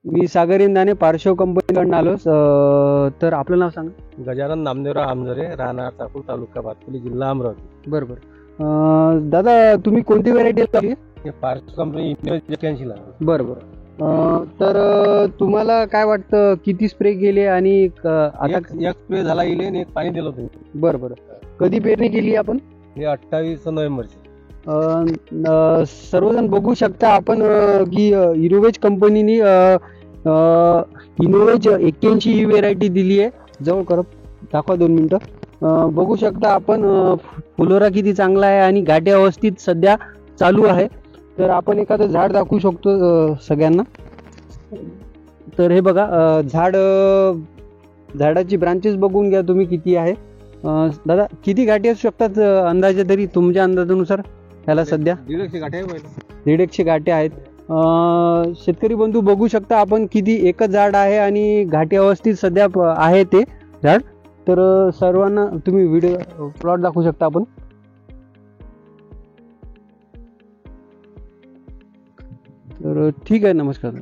मी सागर इंदाने पार्श्व कंपनीकडून आलो. तर आपलं नाव सांगा. गजानन नामदेवराव आमजरे, राहणार चाकूर, तालुका भातकुली, जिल्हा अमरावती. बरोबर. दादा तुम्ही कोणती व्हेरायटी लावली? हे पार्स कंपनी 81 ला. बरोबर. तर तुम्हाला काय वाटतं किती स्प्रे केले आणि आता एक स्प्रे झाला गेले आणि एक पाणी दिलं होतं. बरोबर. कधी पेरणी केली आपण? हे 28 नोव्हेंबरची. सर्वजण बघू शकता आपण की इनोव्हेज कंपनीने इनोव्हेज 81 ही व्हेरायटी दिली आहे. जवळ करत दाखवा 2 मिनिटं. बघू शकता आपण फुलोरा किती चांगला आहे आणि गाठी अवस्थित सध्या चालू आहे. तर आपण एखादं झाड दाखवू शकतो सगळ्यांना. तर हे बघा झाडाची ब्रांचेस बघून घ्या तुम्ही किती आहे. दादा किती गाठी असू शकतात अंदाजे तरी तुमच्या अंदाजानुसार याला? सध्या 150 गाठी आहे. 150 गाठी आहेत. शेतकरी बंधू बघू शकता आपण किती एकच झाड आहे आणि घाटी अवस्थित सध्या आहे ते झाड. तर सर्वांना तुम्ही व्हिडिओ प्लॉट दाखवू शकता आपण. तर ठीक आहे. नमस्कार.